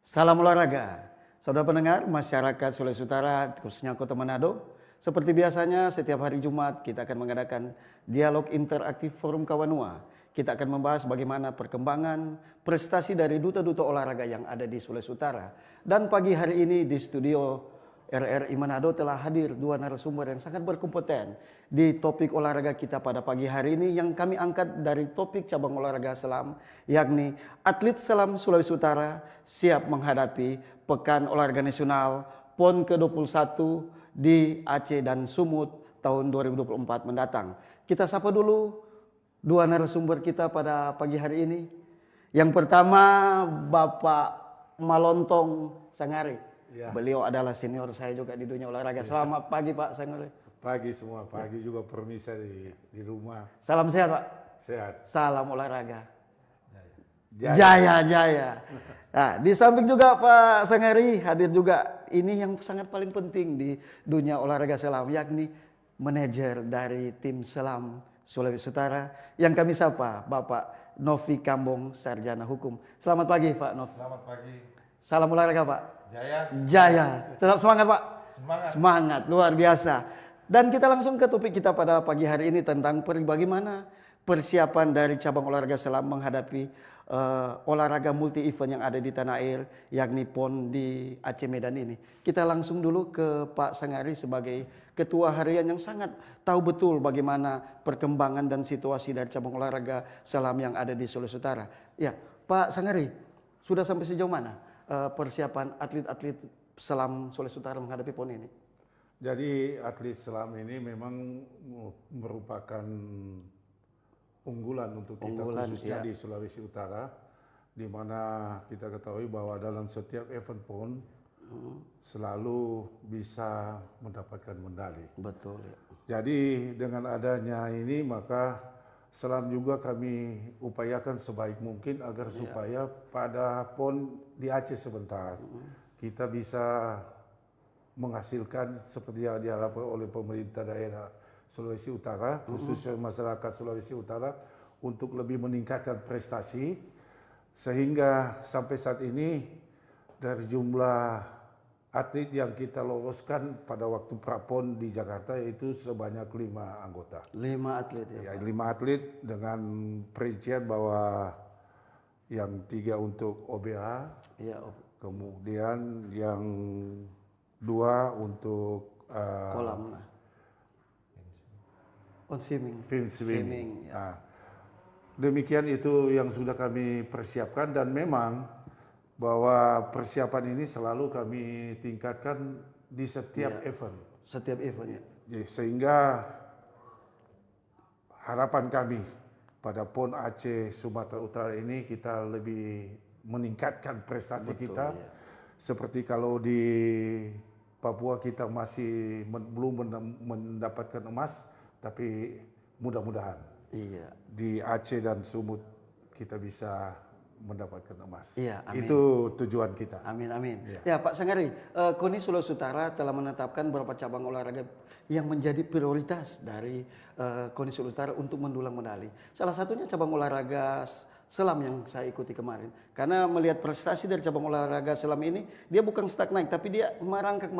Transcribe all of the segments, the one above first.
Salam olahraga, saudara pendengar masyarakat Sulawesi Utara, khususnya Kota Manado. Seperti biasanya, setiap hari Jumat kita akan mengadakan dialog interaktif Forum Kawanua. Kita akan membahas bagaimana perkembangan prestasi dari duta-duta olahraga yang ada di Sulawesi Utara. Dan pagi hari ini di studio RRI Manado telah hadir dua narasumber yang sangat berkompeten di topik olahraga kita pada pagi hari ini yang kami angkat dari topik cabang olahraga selam, yakni atlet selam Sulawesi Utara siap menghadapi Pekan Olahraga Nasional PON ke-21 di Aceh dan Sumut tahun 2024 mendatang. Kita sapa dulu dua narasumber kita pada pagi hari ini. Yang pertama Bapak Malontong Sangari. Ya. Beliau adalah senior saya juga di dunia olahraga. Selamat pagi Pak Sangari. Pagi semua, pagi juga permisa di rumah. Salam sehat Pak. Sehat. Salam olahraga. Jaya, jaya. Nah, di samping juga Pak Sangari hadir juga ini yang sangat paling penting di dunia olahraga selam, yakni manajer dari tim selam Sulawesi Utara yang kami sapa Bapak Novi Kambong, Sarjana Hukum. Selamat pagi Pak Novi. Selamat pagi. Salam olahraga Pak. Jaya. Jaya. Tetap semangat Pak. Semangat. Semangat, luar biasa. Dan kita langsung ke topik kita pada pagi hari ini tentang bagaimana persiapan dari cabang olahraga selam menghadapi olahraga multi event yang ada di tanah air, yakni PON di Aceh Medan ini. Kita langsung dulu ke Pak Sangari sebagai ketua harian yang sangat tahu betul bagaimana perkembangan dan situasi dari cabang olahraga selam yang ada di Sulawesi Utara. Ya, Pak Sangari, sudah sampai sejauh mana persiapan atlet-atlet selam Sulawesi Utara menghadapi PON ini? Jadi atlet selam ini memang merupakan unggulan untuk kita khususnya di Sulawesi Utara, di mana kita ketahui bahwa dalam setiap event PON selalu bisa mendapatkan medali. Betul. Ya. Jadi dengan adanya ini maka selam juga kami upayakan sebaik mungkin agar supaya pada PON di Aceh sebentar kita bisa menghasilkan seperti yang diharapkan oleh pemerintah daerah Sulawesi Utara, khususnya masyarakat Sulawesi Utara, untuk lebih meningkatkan prestasi, sehingga sampai saat ini dari jumlah atlet yang kita loloskan pada waktu Prapon di Jakarta yaitu sebanyak 5 anggota. 5 atlet ya? Ya, 5 atlet dengan perincian bahwa yang 3 untuk OBA, kemudian yang 2 untuk kolam lah. Film swimming. Ya. Nah, demikian itu yang sudah kami persiapkan dan memang bahwa persiapan ini selalu kami tingkatkan di setiap event. Setiap event ya. Sehingga harapan kami pada PON Aceh Sumatera Utara ini kita lebih meningkatkan prestasi kita. Ya. Seperti kalau di Papua kita masih belum mendapatkan emas, tapi mudah-mudahan di Aceh dan Sumut kita bisa mendapatkan emas. Iya, amin. Itu tujuan kita. Amin, amin. Ya, Pak Sangari, KONI Sulawesi Utara telah menetapkan beberapa cabang olahraga yang menjadi prioritas dari KONI Sulawesi Utara untuk mendulang medali. Salah satunya cabang olahraga selam yang saya ikuti kemarin. Karena melihat prestasi dari cabang olahraga selam ini, dia bukan stagnan, tapi dia merangkak.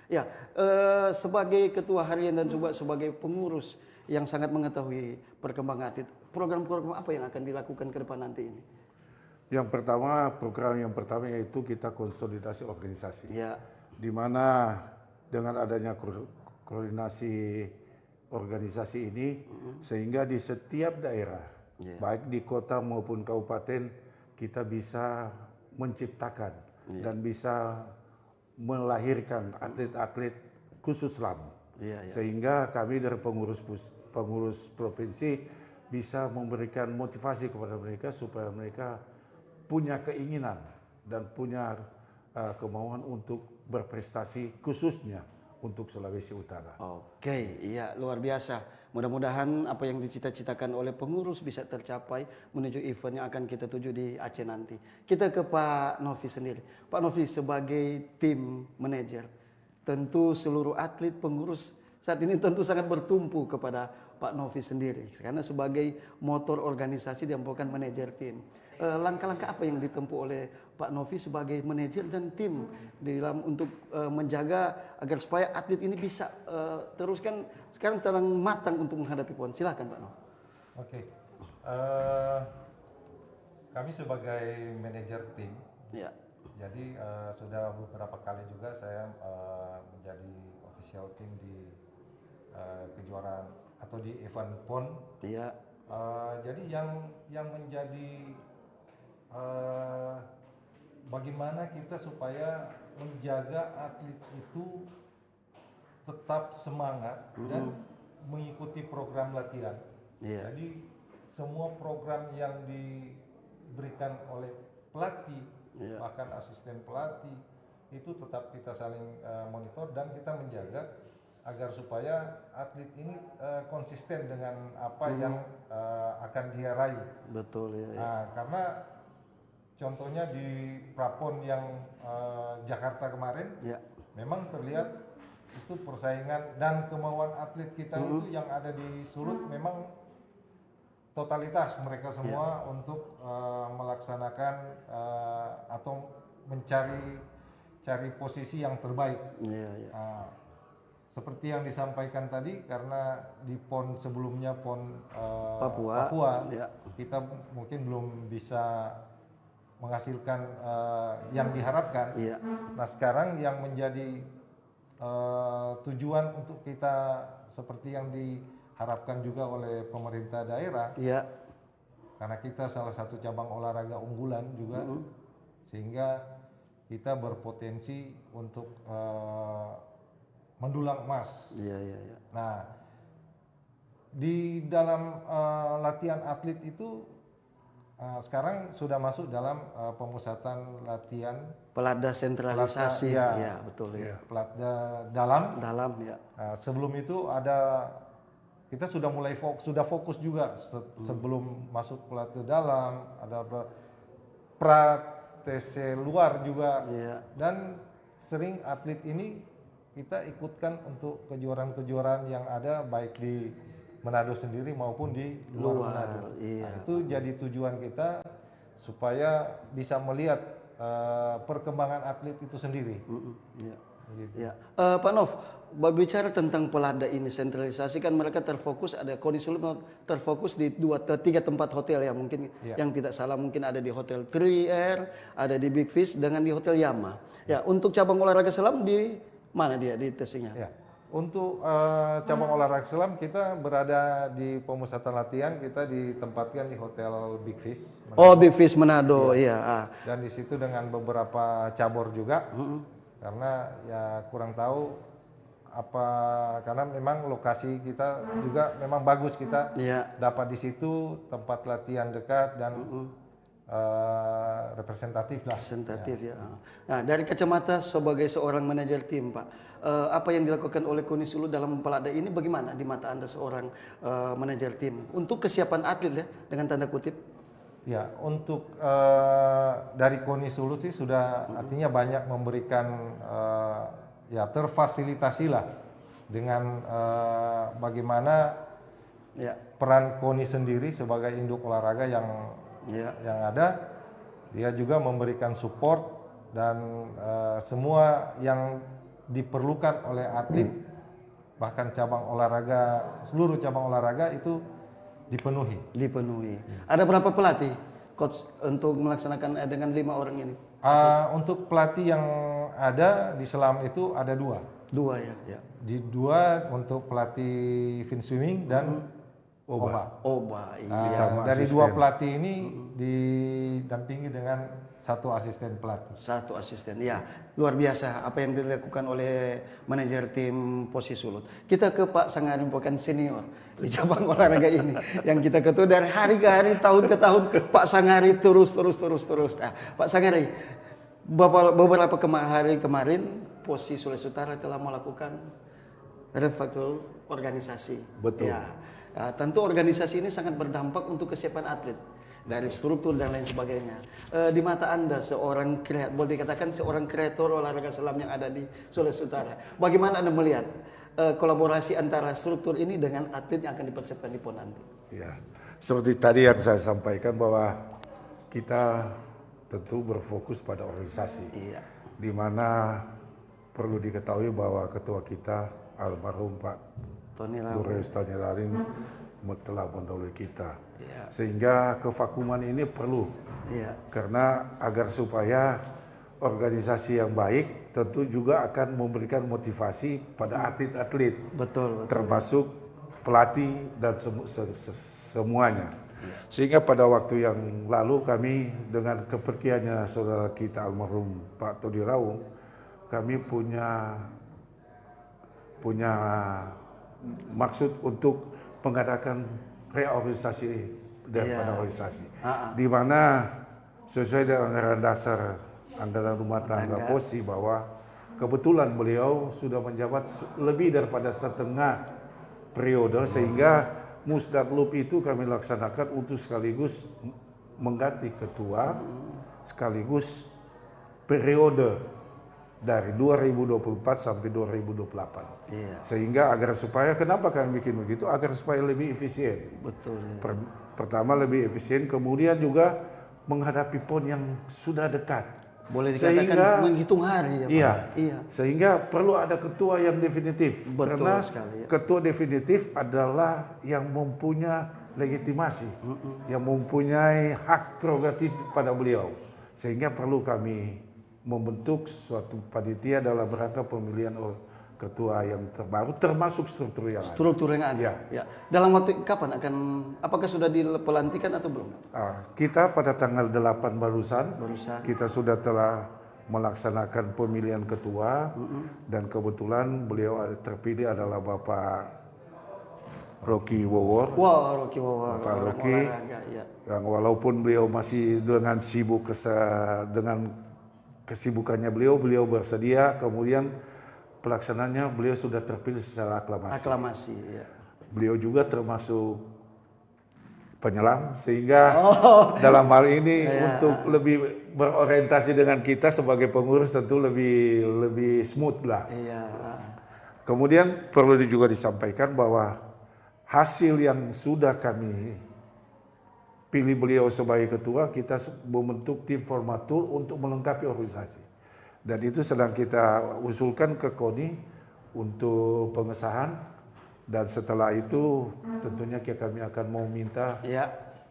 Ya, sebagai ketua harian dan juga sebagai pengurus yang sangat mengetahui perkembangan atlet, program-program apa yang akan dilakukan ke depan nanti ini? Program yang pertama yaitu kita konsolidasi organisasi. Ya. Di mana dengan adanya koordinasi organisasi ini, sehingga di setiap daerah, baik di kota maupun kabupaten, kita bisa menciptakan dan bisa melahirkan atlet-atlet khusus selam. Sehingga kami dari pengurus provinsi bisa memberikan motivasi kepada mereka supaya mereka punya keinginan dan punya kemauan untuk berprestasi khususnya untuk Sulawesi Utara. Oke, iya luar biasa. Mudah-mudahan apa yang dicita-citakan oleh pengurus bisa tercapai menuju event yang akan kita tuju di Aceh nanti. Kita ke Pak Novi sendiri. Pak Novi sebagai tim manajer, tentu seluruh atlet pengurus saat ini tentu sangat bertumpu kepada Pak Novi sendiri. Karena sebagai motor organisasi dia merupakan manajer tim. langkah-langkah apa yang ditempuh oleh Pak Novi sebagai manajer dan tim dalam untuk menjaga agar supaya atlet ini bisa teruskan sekarang sedang matang untuk menghadapi PON. Silakan Pak Novi. Oke. Kami sebagai manajer tim, Ya. jadi sudah beberapa kali juga saya menjadi official tim di kejuaraan atau di event PON. Iya. Jadi yang menjadi bagaimana kita supaya menjaga atlet itu tetap semangat dan mengikuti program latihan. Iya. Jadi semua program yang diberikan oleh pelatih, bahkan asisten pelatih, itu tetap kita saling monitor dan kita menjaga agar supaya atlet ini konsisten dengan apa yang akan dia raih. Betul ya. Nah, karena contohnya di Prapon yang Jakarta kemarin, memang terlihat itu persaingan dan kemauan atlet kita itu yang ada di Sulut memang totalitas mereka semua untuk melaksanakan atau mencari posisi yang terbaik. Seperti yang disampaikan tadi, karena di PON sebelumnya PON Papua kita mungkin belum bisa menghasilkan yang diharapkan. Nah sekarang yang menjadi tujuan untuk kita seperti yang diharapkan juga oleh pemerintah daerah, karena kita salah satu cabang olahraga unggulan juga, sehingga kita berpotensi untuk mendulang emas. Nah, di dalam latihan atlet itu sekarang sudah masuk dalam pemusatan latihan Pelada sentralisasi, betul ya. Pelada dalam. Ya. Nah, sebelum itu kita sudah mulai fokus juga sebelum masuk pelada dalam, ada TC luar juga, dan sering atlet ini kita ikutkan untuk kejuaraan-kejuaraan yang ada baik di Manado sendiri maupun di luar Manado. Nah, itu jadi tujuan kita supaya bisa melihat perkembangan atlet itu sendiri. Pak Nov, berbicara tentang pelada ini sentralisasi, kan mereka terfokus, ada KONI Sulut terfokus di 3 tempat hotel ya mungkin, yang tidak salah mungkin ada di Hotel 3R, ada di Big Fish, dengan di Hotel Yama. Ya, untuk cabang olahraga selam di mana dia di tesnya? Untuk cabang olahraga selam kita berada di pemusatan latihan, kita ditempatkan di Hotel Big Fish. Manado. Big Fish Manado, Dan di situ dengan beberapa cabur juga, karena ya kurang tahu karena memang lokasi kita juga memang bagus, kita dapat di situ tempat latihan dekat dan representatif lah. Nah, dari kacamata sebagai seorang manajer tim, Pak, apa yang dilakukan oleh KONI Sulut dalam pelada ini bagaimana di mata Anda seorang manajer tim untuk kesiapan atlet ya, dengan tanda kutip? Ya, untuk dari KONI Sulut sih sudah artinya banyak memberikan terfasilitasi lah dengan bagaimana peran KONI sendiri sebagai induk olahraga yang ada, dia juga memberikan support dan semua yang diperlukan oleh atlet, bahkan seluruh cabang olahraga itu dipenuhi. Ada berapa pelatih, coach, untuk melaksanakan dengan 5 orang ini? Untuk pelatih yang ada di selam itu ada 2. 2 ya. Di 2 untuk pelatih fin swimming dan Oba. Dari 2 pelatih ini didampingi dengan 1 asisten pelatih. 1 asisten, ya, luar biasa apa yang dilakukan oleh manajer tim POSI Sulut. Kita ke Pak Sangari, bukan senior di cabang olahraga ini, yang kita ketua dari hari ke hari, tahun ke tahun. Pak Sangari terus. Nah, Pak Sangari, beberapa hari kemarin POSI Sulawesi Utara telah melakukan refaktor organisasi. Betul. Tentu organisasi ini sangat berdampak untuk kesiapan atlet dari struktur dan lain sebagainya. Di mata Anda boleh dikatakan seorang kreator olahraga selam yang ada di Sulawesi Utara, bagaimana Anda melihat kolaborasi antara struktur ini dengan atlet yang akan dipersiapkan di PON nanti? Ya, seperti tadi yang saya sampaikan bahwa kita tentu berfokus pada organisasi. Iya. Di mana perlu diketahui bahwa ketua kita almarhum Pak Tony Boreus Tony Laring telah mendahului kita. Iya. Sehingga kevakuman ini perlu. Iya. Karena agar supaya organisasi yang baik tentu juga akan memberikan motivasi pada atlet-atlet. Betul. Termasuk pelatih dan semuanya. Sehingga pada waktu yang lalu kami dengan kepergiannya saudara kita almarhum Pak Tony Raung, kami punya maksud untuk mengadakan reorganisasi daripada organisasi. Di mana sesuai dengan anggaran dasar anggaran rumah tangga POSI bahwa kebetulan beliau sudah menjabat lebih daripada setengah periode, sehingga Musdaklub itu kami laksanakan untuk sekaligus mengganti ketua sekaligus periode dari 2024 sampai 2028. Iya. Sehingga agar supaya, kenapa kami bikin begitu? Agar supaya lebih efisien. Betul. Ya. Pertama lebih efisien, kemudian juga menghadapi PON yang sudah dekat. Boleh dikatakan menghitung hari ya Pak? Iya. Iya. Sehingga perlu ada ketua yang definitif. Betul karena sekali, ya. ketua definitif adalah yang mempunyai legitimasi, yang mempunyai hak prerogatif pada beliau. Sehingga perlu kami membentuk suatu panitia dalam rangka pemilihan ketua yang terbaru, termasuk struktur yang ada. Struktur yang ada. Ya. Dalam waktu kapan akan? Apakah sudah dipelantikan atau belum? Kita pada tanggal 8 barusan. Kita sudah telah melaksanakan pemilihan ketua dan kebetulan beliau terpilih adalah Bapak Rocky Wowor. Wah, Rocky Wowor. Bapak Rocky. Ya. Yang walaupun beliau masih dengan sibuk dengan kesibukannya beliau bersedia, kemudian pelaksananya beliau sudah terpilih secara aklamasi. Ya. Beliau juga termasuk penyelam, sehingga dalam hal ini untuk lebih berorientasi dengan kita sebagai pengurus tentu lebih smooth lah. Iya. Kemudian perlu juga disampaikan bahwa hasil yang sudah kami pilih beliau sebagai ketua, kita membentuk tim formatur untuk melengkapi organisasi. Dan itu sedang kita usulkan ke KONI untuk pengesahan, dan setelah itu tentunya kami akan mau minta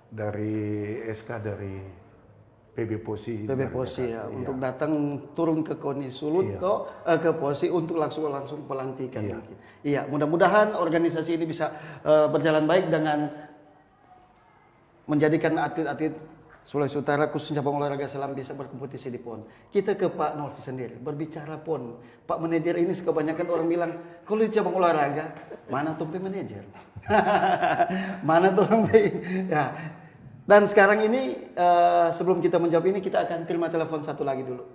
dari SK dari PB POSI ya, untuk datang turun ke KONI Sulut ke POSI untuk langsung pelantikan. Iya, mudah-mudahan organisasi ini bisa berjalan baik dengan menjadikan atlet-atlet Sulawesi Utara khususnya cabang olahraga selam bisa berkompetisi di PON. Kita ke Pak Nolfi sendiri, berbicara PON. Pak manajer ini kebanyakan orang bilang, kalau di cabang olahraga, mana tumpai manajer? Mana tumpai? Ya. Dan sekarang ini, sebelum kita menjawab ini, kita akan terima telepon satu lagi dulu.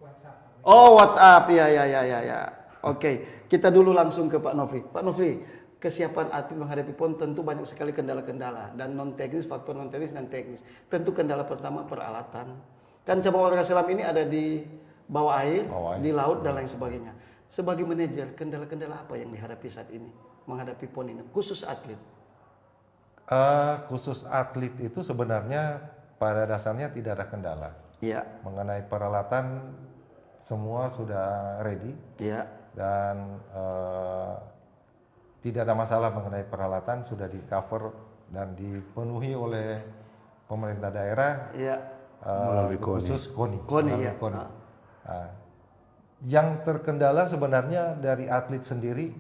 WhatsApp. Oh, WhatsApp. Ya. Oke, kita dulu langsung ke Pak Nofri. Pak Nofri, kesiapan atlet menghadapi PON tentu banyak sekali kendala-kendala dan non teknis, faktor non teknis dan teknis. Tentu kendala pertama peralatan. Kan cabang olahraga selam ini ada di bawah air, di laut dan lain sebagainya. Sebagai manajer, kendala-kendala apa yang dihadapi saat ini menghadapi PON ini, khusus atlet? Khusus atlet itu sebenarnya pada dasarnya tidak ada kendala. Iya. Mengenai peralatan semua sudah ready. Iya. Dan tidak ada masalah mengenai peralatan, sudah di cover dan dipenuhi oleh pemerintah daerah melalui khusus KONI. KONI. Yang terkendala sebenarnya dari atlet sendiri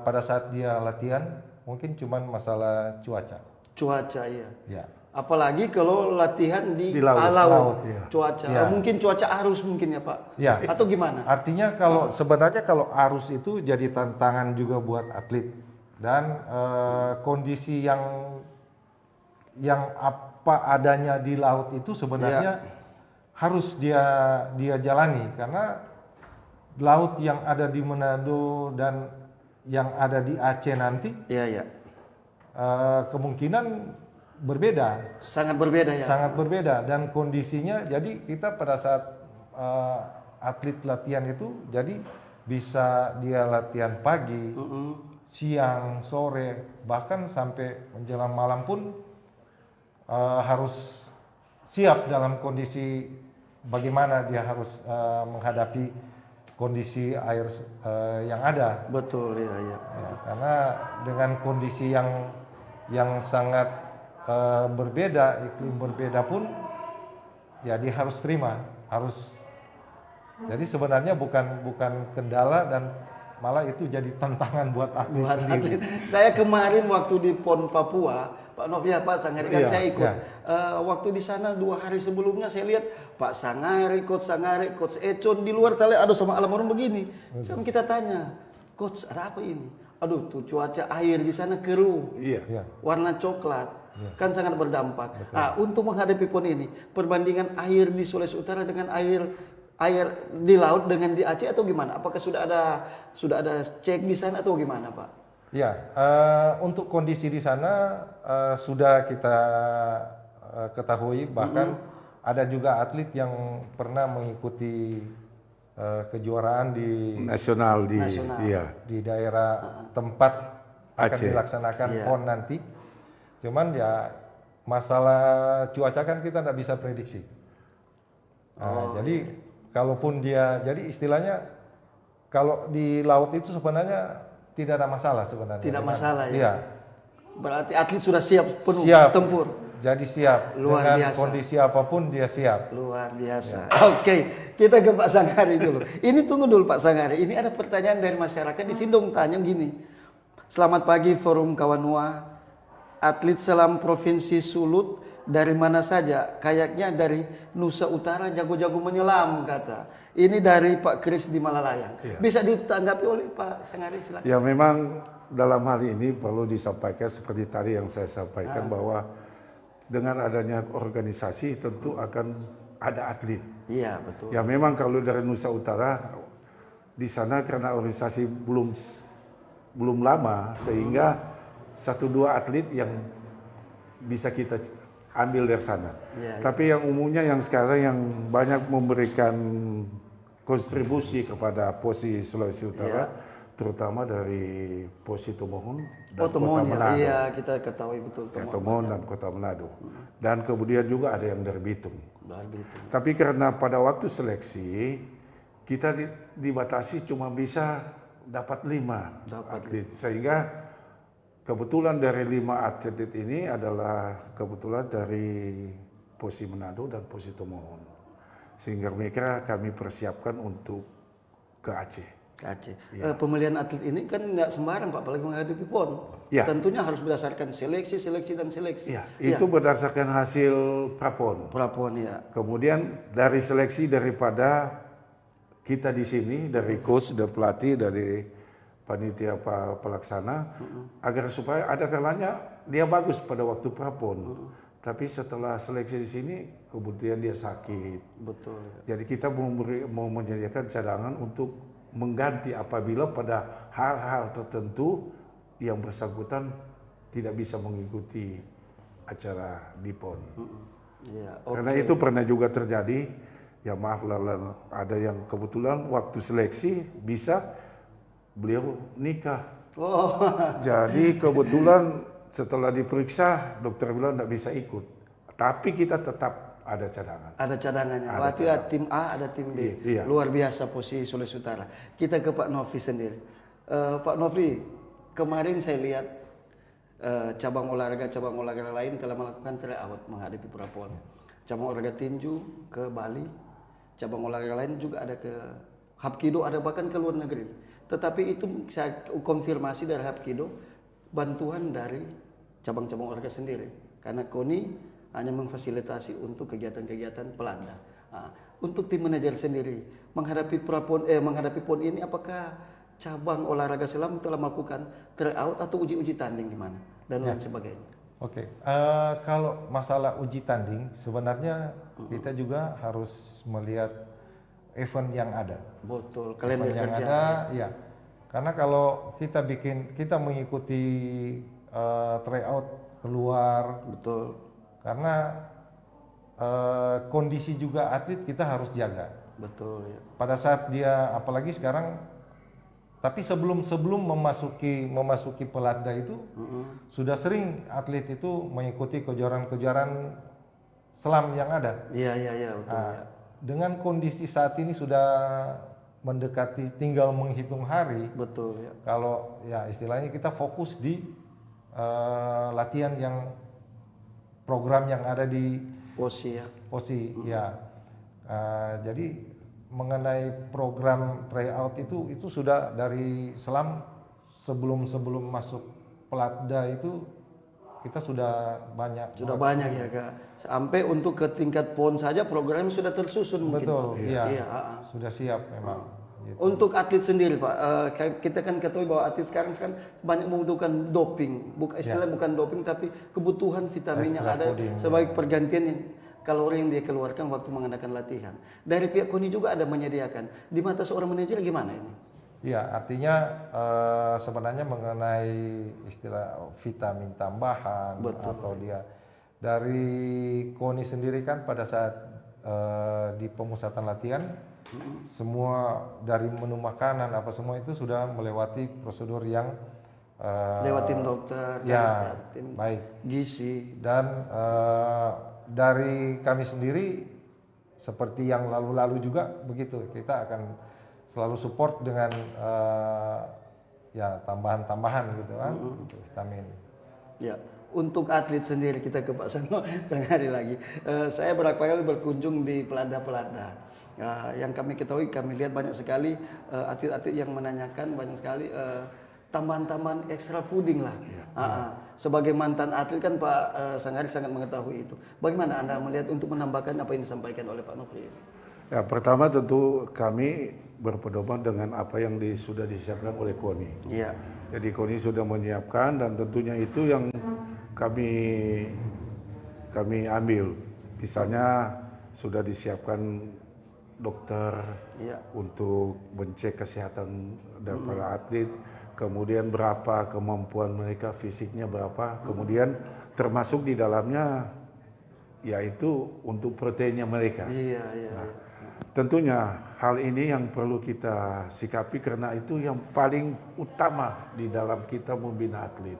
pada saat dia latihan mungkin cuma masalah cuaca. Cuaca, iya. Ya. Apalagi kalau latihan di laut, cuaca. Mungkin cuaca arus mungkin ya Pak? Ya. Atau gimana? Artinya sebenarnya kalau arus itu jadi tantangan juga buat atlet, dan kondisi yang apa adanya di laut itu sebenarnya harus dia jalani, karena laut yang ada di Manado dan yang ada di Aceh nanti kemungkinan berbeda. Sangat berbeda ya? Sangat berbeda, dan kondisinya jadi kita pada saat atlet latihan itu jadi bisa dia latihan pagi, siang, sore, bahkan sampai menjelang malam pun harus siap dalam kondisi bagaimana dia harus menghadapi kondisi air yang ada. Betul ya, ya. Ya, karena dengan kondisi yang sangat berbeda, iklim berbeda pun, ya dia harus terima, harus. Jadi sebenarnya bukan kendala dan malah itu jadi tantangan buat atlet sendiri. Saya kemarin waktu di PON Papua, Pak Novi, Pak Sangari kan saya ikut. Waktu di sana 2 hari sebelumnya saya lihat Pak Sangari, Coach Econ di luar tali ada sama Alam begini. Sama kita tanya, Coach ada apa ini? Aduh tuh cuaca air di sana keruh, warna coklat, kan sangat berdampak. Nah, untuk menghadapi PON ini, perbandingan air di Sulawesi Utara dengan air di laut dengan di Aceh atau gimana? Apakah sudah ada cek di sana atau gimana, Pak? Ya, untuk kondisi di sana sudah kita ketahui, bahkan ada juga atlet yang pernah mengikuti kejuaraan di nasional di daerah tempat akan Aceh dilaksanakan PON nanti. Cuman ya masalah cuaca kan kita tidak bisa prediksi. Jadi kalaupun jadi istilahnya kalau di laut itu sebenarnya tidak ada masalah sebenarnya. Tidak masalah ya. Iya. Berarti atlet sudah siap penuh tempur. Jadi siap. Luar dengan biasa. Kondisi apapun dia siap. Luar biasa. Ya. Oke, kita ke Pak Sangari dulu. Ini tunggu dulu Pak Sangari. Ini ada pertanyaan dari masyarakat di sini dong tanya gini. Selamat pagi Forum Kawanua. Atlet selam Provinsi Sulut dari mana saja? Kayaknya dari Nusa Utara jago-jago menyelam kata. Ini dari Pak Kris di Malalayang. Bisa ditanggapi oleh Pak Sangari silakan. Ya memang dalam hal ini perlu disampaikan seperti tadi yang saya sampaikan bahwa dengan adanya organisasi tentu akan ada atlet. Iya betul. Ya memang kalau dari Nusa Utara di sana karena organisasi belum lama sehingga 1-2 atlet yang bisa kita ambil dari sana. Tapi yang umumnya yang sekarang yang banyak memberikan kontribusi kepada POSI Sulawesi Utara, terutama dari POSI Tomohon dan Kota Manado. Iya, kita ketahui betul Tomohon dan Kota Manado. Dan kemudian juga ada yang dari Bitung. Tapi karena pada waktu seleksi kita dibatasi cuma bisa dapat 5 atlet, sehingga kebetulan dari 5 atlet ini adalah kebetulan dari POSI Manado dan POSI Tomohon. Sehingga mereka kami persiapkan untuk ke Aceh. Pemilihan atlet ini kan nggak sembarang Pak, apalagi menghadapi PON. Tentunya harus berdasarkan seleksi. Itu berdasarkan hasil prapon. Ya. Kemudian dari seleksi daripada kita di sini, dari coach, dari pelatih, dari panitia pelaksana, agar supaya ada kalanya dia bagus pada waktu prapon, tapi setelah seleksi di sini kemudian dia sakit. Betul. Jadi kita mau menyediakan cadangan untuk mengganti apabila pada hal-hal tertentu yang bersangkutan tidak bisa mengikuti acara di PON. Karena itu pernah juga terjadi, ya maaf lah, ada yang kebetulan waktu seleksi bisa beliau nikah. Jadi kebetulan setelah diperiksa dokter bilang tidak bisa ikut. Tapi kita tetap ada cadangan. Ada cadangannya. Berarti ada tim A, ada tim B. Luar biasa posisi Sulawesi Utara. Kita ke Pak Novi sendiri. Pak Novi, kemarin saya lihat cabang olahraga lain telah melakukan tryout menghadapi prapon. Cabang olahraga tinju ke Bali, cabang olahraga lain juga ada ke Hapkido, ada bahkan ke luar negeri. Tetapi itu saya konfirmasi dari Hapkido, bantuan dari cabang-cabang olahraga sendiri. Karena KONI hanya memfasilitasi untuk kegiatan-kegiatan pelanda. Untuk tim manajer sendiri menghadapi PON ini, apakah cabang olahraga selam telah melakukan tryout atau uji tanding di mana dan lain sebagainya? Kalau masalah uji tanding, sebenarnya kita juga harus melihat event yang ada. Betul, kalender yang kerja. ada, ya. Karena kalau kita mengikuti tryout keluar, betul. Karena kondisi juga atlet kita harus jaga. Betul ya. Pada saat dia, apalagi sekarang Tapi sebelum memasuki Pelatda itu sudah sering atlet itu mengikuti kejuaraan-kejuaraan selam yang ada. Iya betul. Nah, dengan kondisi saat ini sudah mendekati tinggal menghitung hari. Betul ya. Kalau ya istilahnya kita fokus di latihan yang program yang ada di POSI ya. POSI ya. Jadi mengenai program tryout itu sudah dari selam sebelum masuk Pelatda itu kita sudah banyak. Sudah banyak ya Kak. Sampai untuk ke tingkat PON saja program sudah tersusun mungkin. Betul, iya. Sudah siap memang. Gitu. Untuk atlet sendiri Pak, kita kan ketahui bahwa atlet sekarang banyak membutuhkan doping. Istilahnya bukan doping tapi kebutuhan vitamin yang ada sebagai pergantian kalori yang dia keluarkan waktu mengadakan latihan. Dari pihak KONI juga ada menyediakan. Di mata seorang manajer gimana ini? Iya, artinya sebenarnya mengenai istilah vitamin tambahan atau dia dari KONI sendiri kan pada saat di pemusatan latihan semua dari menu makanan apa semua itu sudah melewati prosedur yang lewat tim dokter, tim baik gizi dan dari kami sendiri seperti yang lalu-lalu juga begitu, kita akan selalu support dengan ya tambahan-tambahan gitu kan untuk vitamin. Ya, untuk atlet sendiri kita ke Pak Sango sehari lagi. Saya berapa kali berkunjung di Pelatda. Yang kami ketahui, kami lihat banyak sekali atlet-atlet yang menanyakan banyak sekali tambahan-tambahan extra fooding lah. Sebagai mantan atlet kan Pak Sanghari sangat mengetahui itu. Bagaimana Anda melihat untuk menambahkan apa yang disampaikan oleh Pak Nofri ini? Ya, pertama tentu kami berpedoman dengan apa yang sudah disiapkan oleh KONI. Iya. Jadi KONI sudah menyiapkan dan tentunya itu yang kami ambil. Misalnya sudah disiapkan dokter untuk mencek kesehatan daripada atlet. Kemudian berapa kemampuan mereka, fisiknya berapa, kemudian termasuk di dalamnya yaitu untuk proteinnya mereka. Tentunya hal ini yang perlu kita sikapi karena itu yang paling utama di dalam kita membina atlet.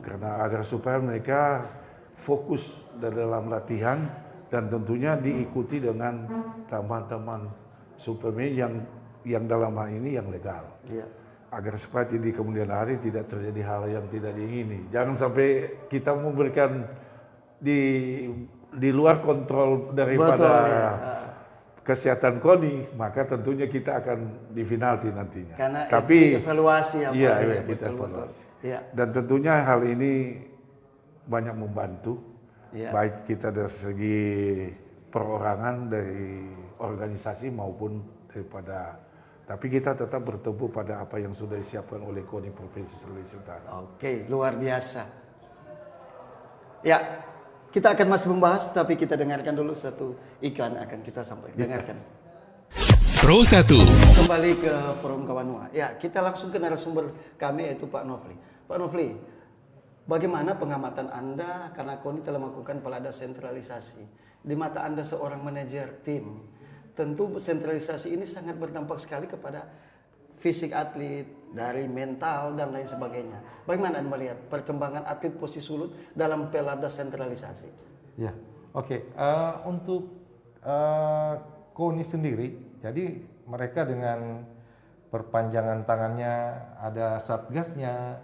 Karena agar supaya mereka fokus dalam latihan dan tentunya diikuti dengan tambahan-tambahan suplemen yang dalam hal ini yang legal. Agar supaya di kemudian hari tidak terjadi hal yang tidak diingini. Jangan sampai kita memberikan di luar kontrol daripada kesehatan KONI, maka tentunya kita akan di penalti nantinya. Karena tapi evaluasi apa kita evaluasi. Dan tentunya hal ini banyak membantu, baik kita dari segi perorangan, dari organisasi maupun daripada. Tapi kita tetap bertumpu pada apa yang sudah disiapkan oleh KONI Provinsi Sulawesi Utara. Oke, luar biasa. Ya, kita akan masih membahas, tapi kita dengarkan dulu satu iklan akan kita sampaikan. Dengarkan. Pro 1. Kembali ke Forum Kawanua. Ya, kita langsung ke narasumber kami yaitu Pak Nofri. Pak Nofri, bagaimana pengamatan Anda karena KONI telah melakukan pelada sentralisasi. Di mata Anda seorang manajer tim, tentu sentralisasi ini sangat berdampak sekali kepada fisik atlet, dari mental dan lain sebagainya. Bagaimana Anda melihat perkembangan atlet Posi Sulut dalam pelada sentralisasi? Ya, oke. Untuk KONI sendiri, jadi mereka dengan perpanjangan tangannya ada satgasnya,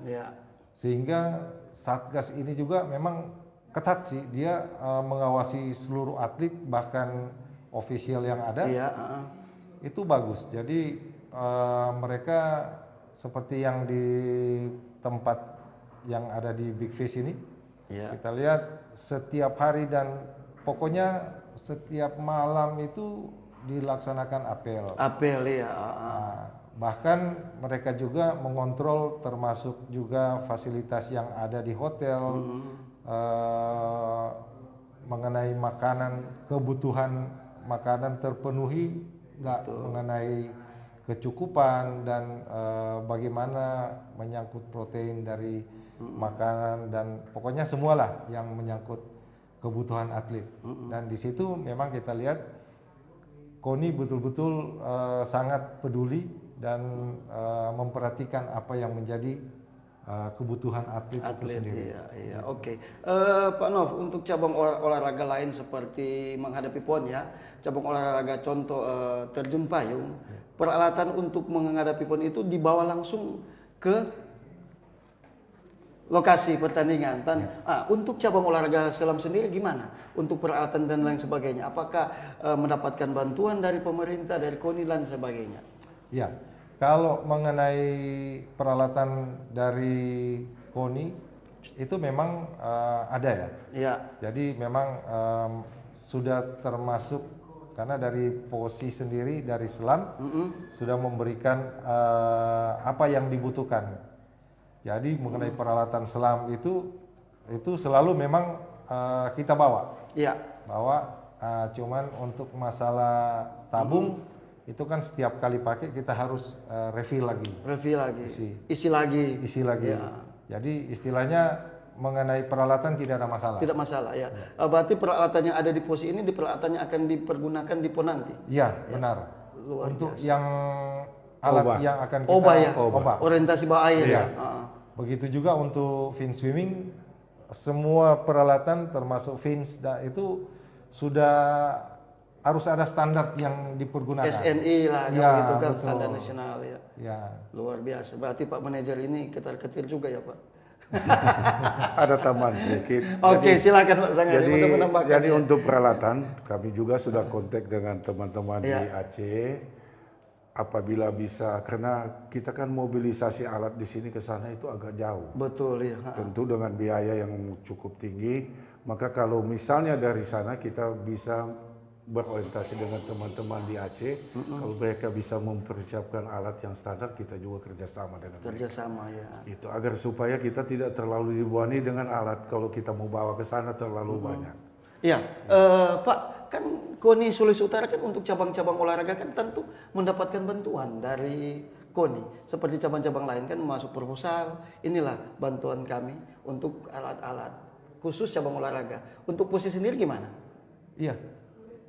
sehingga satgas ini juga memang ketat sih. Dia mengawasi seluruh atlet bahkan official yang ada, itu bagus. Jadi mereka seperti yang di tempat yang ada di Big Fish ini, kita lihat setiap hari dan pokoknya setiap malam itu dilaksanakan apel. Bahkan mereka juga mengontrol termasuk juga fasilitas yang ada di hotel, mengenai makanan, kebutuhan makanan terpenuhi nggak, mengenai kecukupan dan bagaimana menyangkut protein dari makanan dan pokoknya semualah yang menyangkut kebutuhan atlet. Dan di situ memang kita lihat KONI betul-betul sangat peduli dan memperhatikan apa yang menjadi kebutuhan atlet itu sendiri. Iya. Oke. Pak Nov, untuk cabang olahraga lain seperti menghadapi PON ya, cabang olahraga contoh terjun payung, peralatan untuk menghadapi PON itu dibawa langsung ke lokasi pertandingan. Untuk cabang olahraga selam sendiri gimana? Untuk peralatan dan lain sebagainya, apakah mendapatkan bantuan dari pemerintah, dari KONI dan sebagainya? Ya, kalau mengenai peralatan dari KONI itu memang ada ya. Iya. Jadi memang sudah termasuk karena dari POSI sendiri dari selam sudah memberikan apa yang dibutuhkan. Jadi mengenai peralatan selam itu selalu memang kita bawa. Iya. Bawa cuman untuk masalah tabung itu kan setiap kali pakai kita harus refill lagi. Refill lagi. Isi lagi. Isi lagi. Ya. Jadi istilahnya mengenai peralatan tidak ada masalah. Tidak masalah ya. Berarti peralatan yang ada di POSI ini peralatan yang akan dipergunakan di PON nanti. Iya, benar. Luar untuk biasa. yang alat yang akan kita Oba. Orientasi bawah air ya. Begitu juga untuk fin swimming, semua peralatan termasuk fins itu sudah harus ada standar yang dipergunakan. SNI lah, ya, gitu kan, betul. standar nasional ya. Ya. Luar biasa. Berarti Pak Manajer ini ketar-ketir juga ya Pak. Ada tambahan sedikit. Oke, silakan Pak Sangari untuk menambahkan. Jadi untuk peralatan, kami juga sudah kontak dengan teman-teman di Aceh. Apabila bisa, karena kita kan mobilisasi alat di sini ke sana itu agak jauh. Betul ya. Tentu dengan biaya yang cukup tinggi. Maka kalau misalnya dari sana kita bisa berorientasi dengan teman-teman di Aceh, kalau mereka bisa mempersiapkan alat yang standar, kita juga kerjasama dengan mereka. Kerjasama ya. Itu agar supaya kita tidak terlalu dibebani dengan alat kalau kita mau bawa ke sana terlalu banyak. Iya, Pak, kan KONI Sulawesi Utara kan untuk cabang-cabang olahraga kan tentu mendapatkan bantuan dari KONI. Seperti cabang-cabang lain kan masuk proposal, inilah bantuan kami untuk alat-alat khusus cabang olahraga. Untuk POSI sendiri gimana? Iya,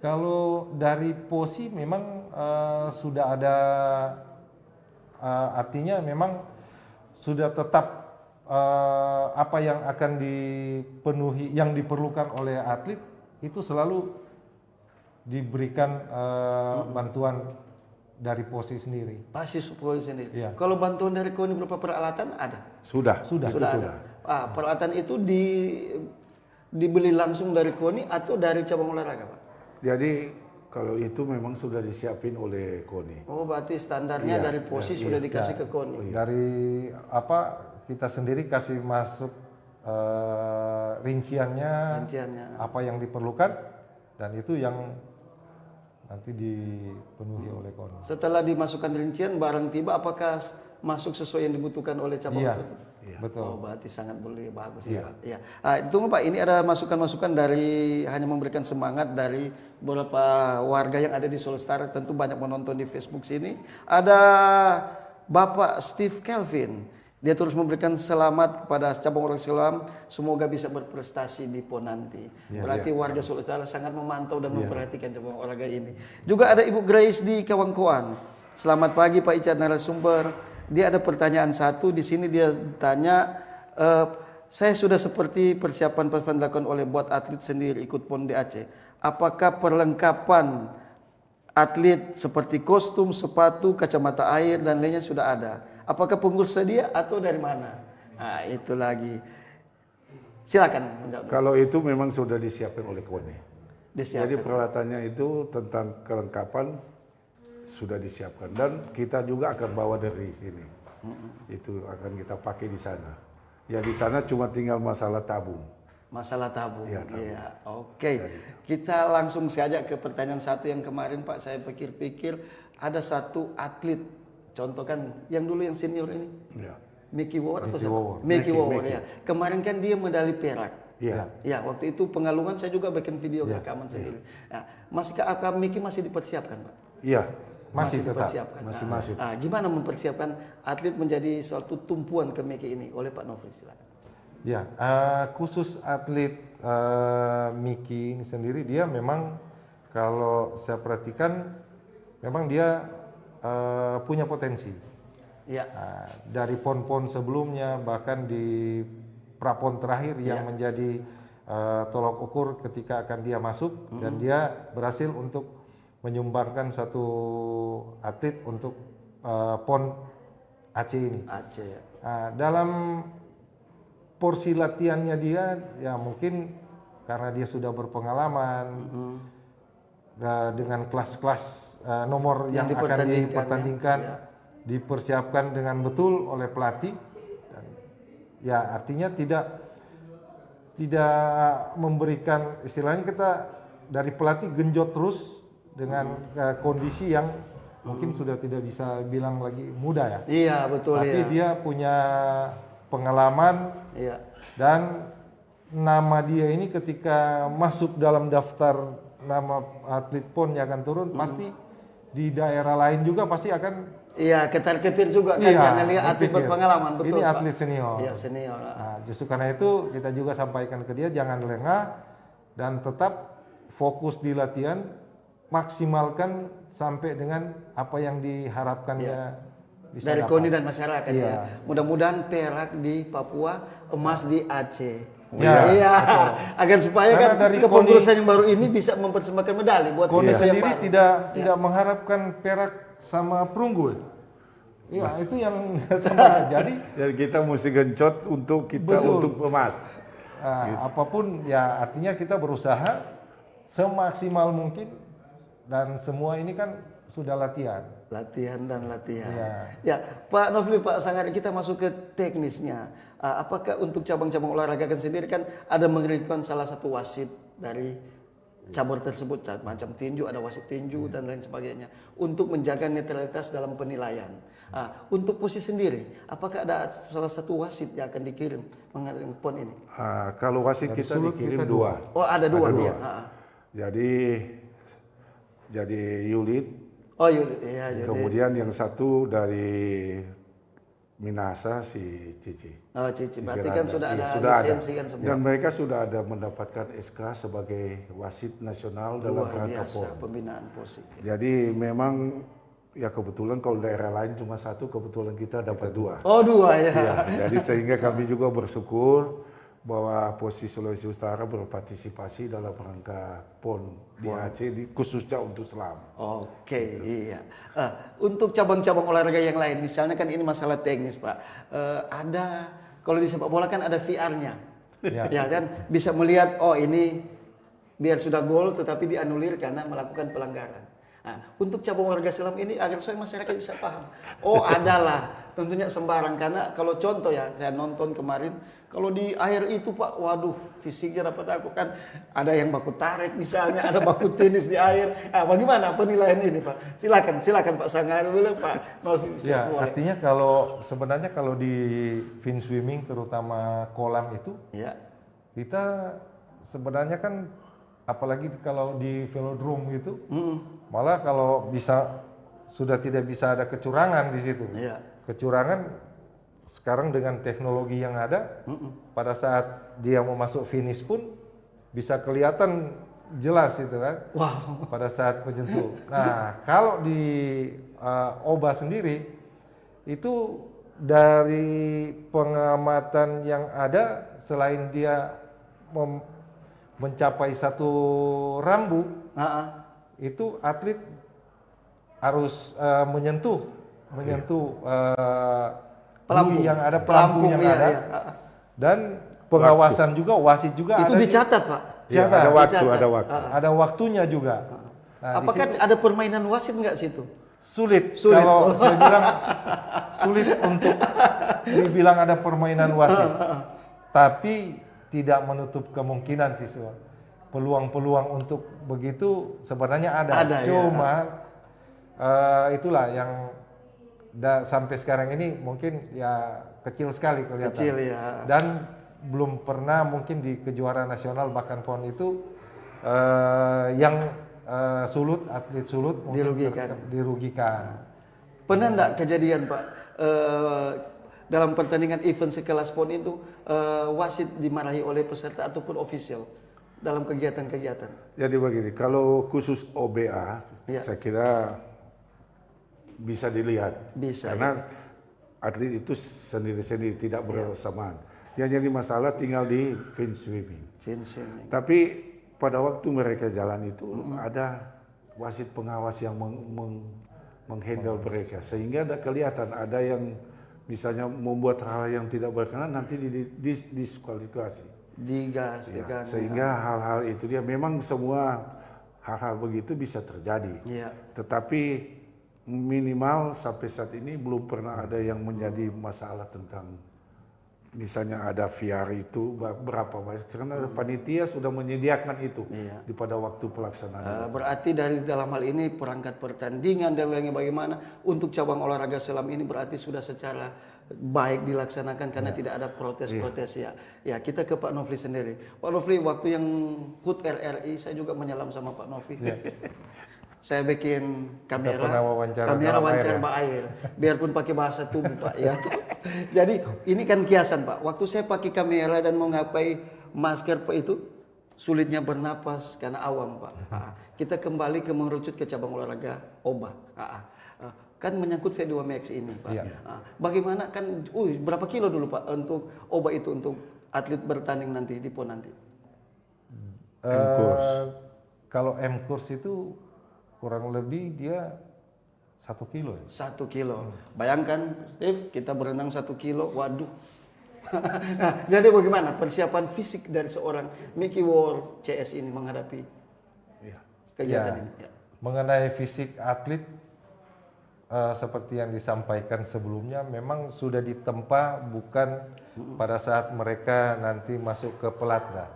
kalau dari POSI memang sudah ada, artinya memang sudah tetap apa yang akan dipenuhi, yang diperlukan oleh atlet itu selalu diberikan bantuan dari POSI sendiri. Pasti POSI sendiri. Ya. Kalau bantuan dari KONI berupa peralatan ada? Sudah ada. Peralatan itu dibeli langsung dari KONI atau dari cabang olahraga, Pak? Jadi kalau itu memang sudah disiapin oleh KONI. Oh, berarti standarnya dari POSI sudah dikasih ke KONI. Dari apa? Kita sendiri kasih masuk rinciannya, apa yang diperlukan, dan itu yang nanti dipenuhi oleh KONI. Setelah dimasukkan rincian, barang tiba apakah masuk sesuai yang dibutuhkan oleh cabang? Iya, betul. Oh, berarti sangat boleh, bagus ya Pak. Iya. Tunggu Pak, ini ada masukan-masukan dari, hanya memberikan semangat dari beberapa warga yang ada di Sulawesi Utara, tentu banyak menonton di Facebook sini. Ada Bapak Steve Kelvin. Dia terus memberikan selamat kepada cabang olahraga selam, semoga bisa berprestasi di PON nanti. Berarti warga Sulawesi Utara sangat memantau dan memperhatikan cabang olahraga ini. Juga ada Ibu Grace di Kawangkoan. Selamat pagi Pak Icat narasumber. Dia ada pertanyaan satu di sini, dia tanya, saya sudah seperti persiapan dilakukan oleh buat atlet sendiri ikut PON di Aceh. Apakah perlengkapan atlet seperti kostum, sepatu, kacamata air dan lainnya sudah ada? Apakah pengurus sedia atau dari mana? Nah, itu lagi. Silakan menjawab. Kalau itu memang sudah disiapkan oleh KONI. Disiapkan. Jadi peralatannya itu tentang kelengkapan sudah disiapkan dan kita juga akan bawa dari sini. Itu akan kita pakai di sana. Ya di sana cuma tinggal masalah tabung. Masalah tabung. Ya, tabung. Ya, oke. Kita langsung saja ke pertanyaan satu yang kemarin Pak, saya pikir-pikir ada satu atlet, contoh kan yang dulu yang senior ini. Ya. Mickey Wawor atau siapa? Wawor. Mickey Wawor ya. Kemarin kan dia medali perak. Iya. Ya, waktu itu Pengalungan saya juga bikin video rekaman sendiri. Nah, masihkah Mickey masih dipersiapkan, Pak? Iya. Masih tetap. dipersiapkan. Masih masuk. Nah, gimana mempersiapkan atlet menjadi suatu tumpuan ke Mickey ini oleh Pak Nofri, silakan. Ya, khusus atlet Mickey ini sendiri dia memang kalau saya perhatikan memang dia punya potensi. Ya. Dari pon-pon sebelumnya, bahkan di prapon terakhir yang menjadi tolok ukur ketika akan dia masuk, dan dia berhasil untuk menyumbangkan satu atlet untuk pon Aceh ini. Aceh ya. Dalam porsi latihannya dia, ya mungkin karena dia sudah berpengalaman dengan kelas-kelas nomor yang akan dipertandingkan, dipersiapkan dengan betul oleh pelatih. Dan, ya artinya tidak memberikan, istilahnya kita dari pelatih genjot terus dengan kondisi yang mungkin sudah tidak bisa bilang lagi muda ya. Iya betul. Tapi dia punya pengalaman dan nama dia ini ketika masuk dalam daftar nama atlet PON yang akan turun, pasti di daerah lain juga pasti akan ketar-ketir juga kan, karena dia atlet berpengalaman, betul ini Pak. atlet senior. Iya senior. Nah, justru karena itu kita juga sampaikan ke dia jangan lengah dan tetap fokus di latihan, maksimalkan sampai dengan apa yang diharapkan dia bisa dari dapat. KONI dan masyarakat ya. Mudah-mudahan perak di Papua, emas di Aceh. Iya, agar supaya karena kan dari kepengurusan yang baru ini bisa mempersembahkan medali buat KONI kita yang sendiri baru. tidak mengharapkan perak sama perunggu. Iya, itu yang sama. Jadi kita mesti gencot untuk untuk emas. Apapun ya, artinya kita berusaha semaksimal mungkin, dan semua ini kan sudah latihan. Latihan. Ya, Pak Nofli, Pak Sangari, kita masuk ke teknisnya. Apakah untuk cabang-cabang olahraga kan sendiri kan ada mengirimkan salah satu wasit dari cabur tersebut, macam tinju, ada wasit tinju dan lain sebagainya, untuk menjaga netralitas dalam penilaian. Untuk posisi sendiri, apakah ada salah satu wasit yang akan dikirim mengirim PON ini? Kalau wasit kita dikirim dua. Oh, ada dua dia. Jadi Yulit. Oh, Yulit. Yulit. Kemudian yang satu dari Minasa, si Cici. Oh, Cici. Berarti kan sudah ada lisensi kan semua. Dan mereka sudah ada mendapatkan SK sebagai wasit nasional dalam rangka PON. Pembinaan POSI. Jadi memang ya kebetulan kalau daerah lain cuma satu, kebetulan kita dapat dua. Oh, dua ya. Jadi sehingga kami juga bersyukur bahwa posisi Sulawesi Utara berpartisipasi dalam rangka PON di Aceh, khususnya untuk selam. Oke, iya. Untuk cabang-cabang olahraga yang lain, misalnya kan ini masalah teknis, Pak. Ada, kalau di sepak bola kan ada VR-nya. Ya kan, bisa melihat, oh ini biar sudah gol tetapi dianulir karena melakukan pelanggaran. Untuk cabang olahraga selam ini agar supaya masyarakat bisa paham. Oh, adalah tentunya sembarang, karena kalau contoh ya, saya nonton kemarin, kalau di air itu Pak, waduh, fisiknya dapat aku kan, ada yang baku tarik misalnya, ada baku tenis di air. Bagaimana penilaian ini Pak? Silakan Pak Sangari dulu, Pak. Ya, artinya kalau sebenarnya kalau di fin swimming terutama kolam itu, kita sebenarnya kan apalagi kalau di velodrome itu, malah kalau bisa sudah tidak bisa ada kecurangan di situ. Kecurangan sekarang dengan teknologi yang ada, pada saat dia mau masuk finish pun bisa kelihatan jelas itu kan. Wow. Pada saat menyentuh. Nah, kalau di OBA sendiri itu dari pengamatan yang ada, selain dia mencapai satu rambu, itu atlet harus menyentuh pelampung yang ada, pelampung yang ada, dan pengawasan juga, wasit juga itu ada. Dicatat Pak. Ada waktu. Ada waktunya juga. Nah, apakah ada permainan wasit nggak situ? Sulit. Kalau saya bilang sulit untuk dibilang ada permainan wasit. Tapi tidak menutup kemungkinan sih, peluang-peluang untuk begitu sebenarnya ada. Cuma itulah yang sampai sekarang ini mungkin ya kecil sekali kelihatan. Kecil ya. Dan belum pernah mungkin di kejuaraan nasional bahkan PON itu yang atlet sulut dirugikan. Pernah enggak kejadian Pak, dalam pertandingan event sekelas PON itu wasit dimarahi oleh peserta ataupun official? dalam kegiatan-kegiatan? Jadi begini, kalau khusus OBA, Ya. saya kira bisa dilihat. Bisa, Karena atlet itu sendiri-sendiri, tidak bersamaan. Yang jadi masalah tinggal di fin swimming. Fin swimming. Tapi pada waktu mereka jalan itu ada wasit pengawas yang menghandle mereka. Sehingga ada kelihatan, ada yang misalnya membuat hal yang tidak berkenan, nanti didiskualifikasi. Digas, Ya, diganti. sehingga hal-hal itu dia memang semua hal-hal begitu bisa terjadi. Iya. Tetapi minimal sampai saat ini belum pernah ada yang menjadi masalah tentang misalnya ada VR itu berapa banyak, karena panitia sudah menyediakan itu Iya. pada waktu pelaksanaan. Berarti dari dalam hal ini perangkat pertandingan dan lainnya bagaimana untuk cabang olahraga selam ini berarti sudah secara baik dilaksanakan karena tidak ada protes-protes ya. Ya, kita ke Pak Nofli sendiri. Pak Nofli, waktu yang HUT RRI saya juga menyelam sama Pak Nofli. Saya bikin kamera pernah wawancara air, biarpun pakai bahasa tubuh Pak ya. Jadi ini kan kiasan Pak. Waktu saya pakai kamera dan mau ngapai masker Pak itu sulitnya bernapas karena awam Pak. Kita kembali ke mengerucut ke cabang olahraga OBA. Kan menyangkut V2 Max ini Pak. Iya. Bagaimana kan, berapa kilo dulu Pak untuk OBA itu untuk atlet bertanding nanti di PON nanti? Kalau M-Course itu kurang lebih dia 1 kilo ya? 1 kilo. Bayangkan, Steve, kita berenang 1 kilo, waduh. Nah, jadi bagaimana persiapan fisik dari seorang Mickey Wall CS ini menghadapi kegiatan ini? Ya. Mengenai fisik atlet, seperti yang disampaikan sebelumnya, memang sudah ditempa bukan pada saat mereka nanti masuk ke pelatda.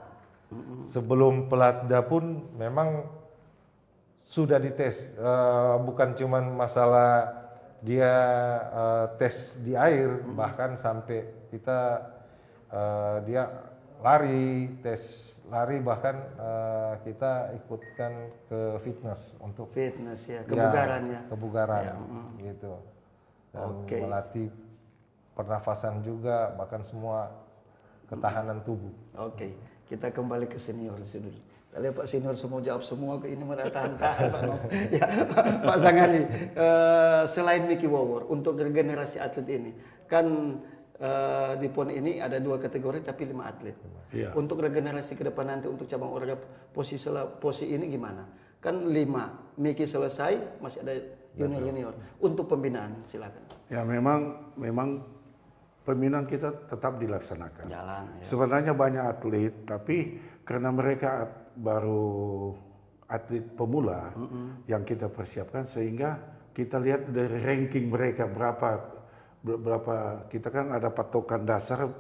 Sebelum pelatda pun memang sudah dites, bukan cuma masalah dia tes di air, bahkan sampai kita dia lari, tes lari, bahkan kita ikutkan ke fitness untuk Fitness ya, kebugarannya. kebugaran gitu, dan melatih pernafasan juga, bahkan semua ketahanan tubuh. Oke, kita kembali ke senior dulu. Kita lihat Pak Senior semua jawab semua, ke ini tahan-tahan Pak Nov. Ya, Pak Sangani, selain Mickey Wawor, untuk generasi atlet ini, kan di PON ini ada 2 kategori tapi 5 atlet. Iya. Untuk regenerasi ke depan nanti untuk cabang olahraga posi ini gimana? Kan 5, Mickey selesai, masih ada junior-junior. Untuk pembinaan silakan. Ya memang pembinaan kita tetap dilaksanakan. Jalan. Ya. Sebenarnya banyak atlet, tapi karena mereka baru atlet pemula yang kita persiapkan, sehingga kita lihat dari ranking mereka berapa, kita kan ada patokan dasar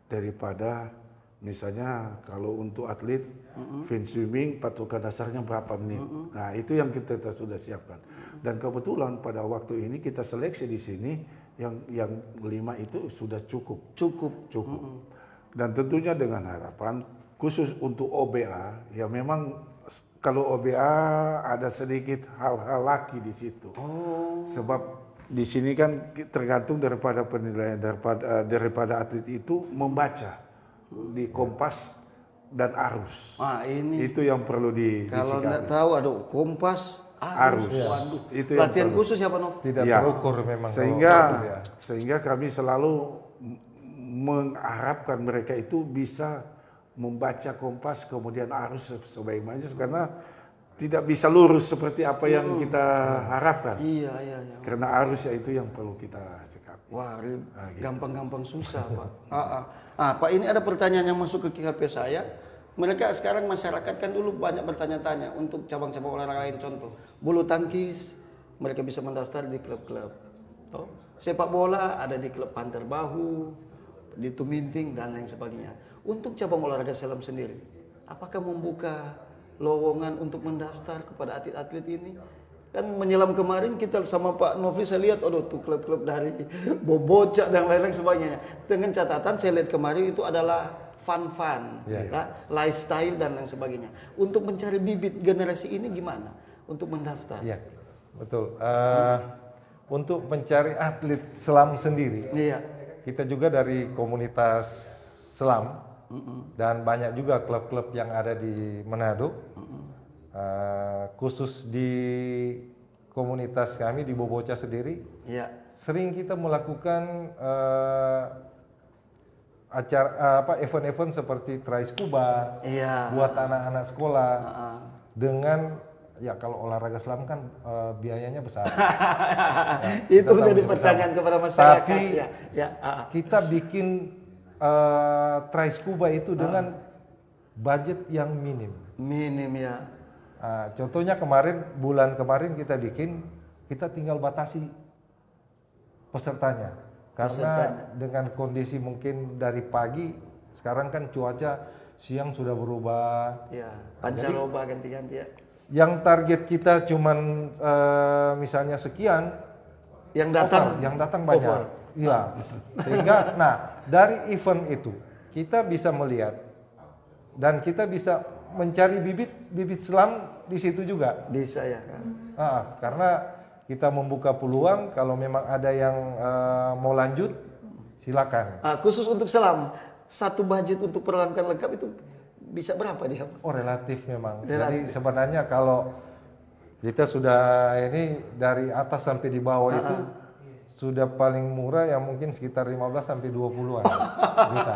daripada misalnya kalau untuk atlet fin swimming patokan dasarnya berapa menit. Nah, itu yang kita sudah siapkan. Dan kebetulan pada waktu ini kita seleksi di sini yang 5 itu sudah cukup. Dan tentunya dengan harapan khusus untuk OBA, ya memang kalau OBA ada sedikit hal-hal laki di situ. Sebab di sini kan tergantung daripada penilaian daripada atlet itu membaca di kompas dan arus. Ini itu yang perlu kalau nggak tahu, kompas, arus. Waduh. Itu yang latihan perlu. khusus ya Pak Nov? Tidak Ya. terukur memang. Sehingga kami selalu mengharapkan mereka itu bisa membaca kompas kemudian arus sebaik-baiknya, karena tidak bisa lurus seperti apa yang kita harapkan. Iya. Karena arus ya itu yang perlu kita cekapi. Wah, gampang-gampang susah Pak. Pak, ini ada pertanyaan yang masuk ke KP saya. Mereka sekarang masyarakat kan dulu banyak bertanya-tanya untuk cabang-cabang olahraga lain, contoh bulu tangkis, mereka bisa mendaftar di klub-klub. Sepak bola ada di klub Panter Bahu, di Tuminting dan lain sebagainya. Untuk cabang olahraga selam sendiri, apakah membuka lowongan untuk mendaftar kepada atlet-atlet ini? Kan menyelam kemarin kita sama Pak Nofli saya lihat, tuh klub-klub dari Bobocak dan lain-lain sebagainya. Dengan catatan saya lihat kemarin itu adalah fun-fun, lifestyle dan lain sebagainya. Untuk mencari bibit generasi ini gimana? Untuk mendaftar? Iya, betul. Untuk mencari atlet selam sendiri, kita juga dari komunitas selam dan banyak juga klub-klub yang ada di Manado. Khusus di komunitas kami di Boboca sendiri, sering kita melakukan acara event-event seperti try scuba buat anak-anak sekolah dengan ya kalau olahraga selam kan biayanya besar. Itu menjadi pertanyaan kepada masyarakat. Tapi kita bikin try scuba itu dengan budget yang minim. Minim ya. Contohnya bulan kemarin kita tinggal batasi pesertanya. Karena dengan kondisi mungkin dari pagi, sekarang kan cuaca siang sudah berubah. Ya, pancaroba ganti-ganti ya. Yang target kita cuman misalnya sekian, yang datang banyak. Iya. Sehingga dari event itu kita bisa melihat dan kita bisa mencari bibit selam di situ juga. Bisa ya. Karena kita membuka peluang kalau memang ada yang mau lanjut, silakan. Khusus untuk selam, satu budget untuk peralatan lengkap itu bisa berapa dia? Oh, relatif memang. Jadi sebenarnya kalau kita sudah ini dari atas sampai di bawah itu sudah paling murah yang mungkin sekitar 15 sampai 20-an juta.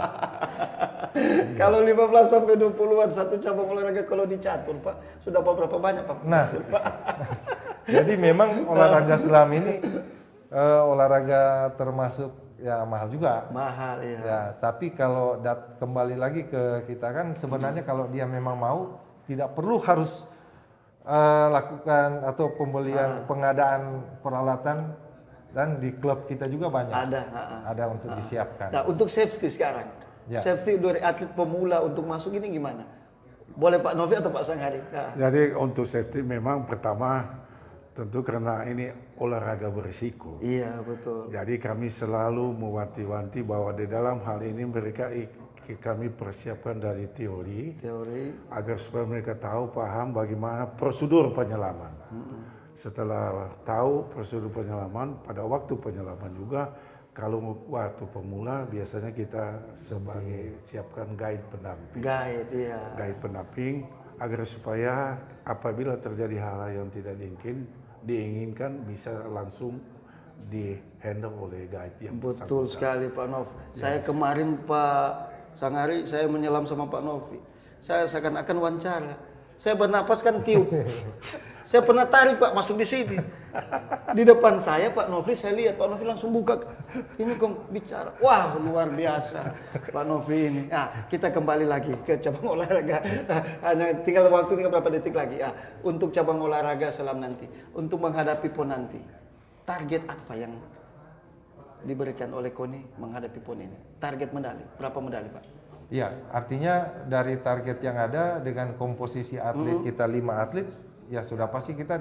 Kalau 15 sampai 20-an satu cabang olahraga kalau dicatur, Pak, sudah berapa banyak, Pak? Jadi memang olahraga selam ini olahraga termasuk ya mahal juga. Mahal ya. Ya, tapi kalau kembali lagi ke kita kan sebenarnya kalau dia memang mau tidak perlu harus lakukan atau pembelian pengadaan peralatan dan di klub kita juga banyak. Ada untuk disiapkan. Nah, untuk safety sekarang. Ya. Safety dari atlet pemula untuk masuk ini gimana? Boleh Pak Novi atau Pak Sanghari? Jadi untuk safety memang pertama tentu karena ini olahraga berisiko. Iya, betul. Jadi kami selalu mewanti-wanti bahwa di dalam hal ini kami persiapkan dari teori agar supaya mereka tahu, paham bagaimana prosedur penyelaman. Setelah tahu prosedur penyelaman, pada waktu penyelaman juga kalau waktu pemula biasanya kita sebagai siapkan guide pendamping. Guide pendamping agar supaya apabila terjadi hal yang tidak diinginkan bisa langsung di-handle oleh guide yang betul sekali Pak Nov. Saya kemarin Pak Sanghari saya menyelam sama Pak Novi. Saya seakan-akan wawancara. Saya bernapas kan tiup. Saya pernah tarik Pak masuk di sini. Di depan saya Pak Novi, saya lihat Pak Novi langsung buka. Ini kok bicara. Wah, luar biasa Pak Novi ini. Kita kembali lagi ke cabang olahraga. Hanya tinggal berapa detik lagi. Untuk cabang olahraga selam nanti, untuk menghadapi PON nanti, target apa yang diberikan oleh KONI menghadapi PON ini? Target medali, berapa medali Pak? Ya, artinya dari target yang ada dengan komposisi atlet kita 5 atlet, ya sudah pasti kita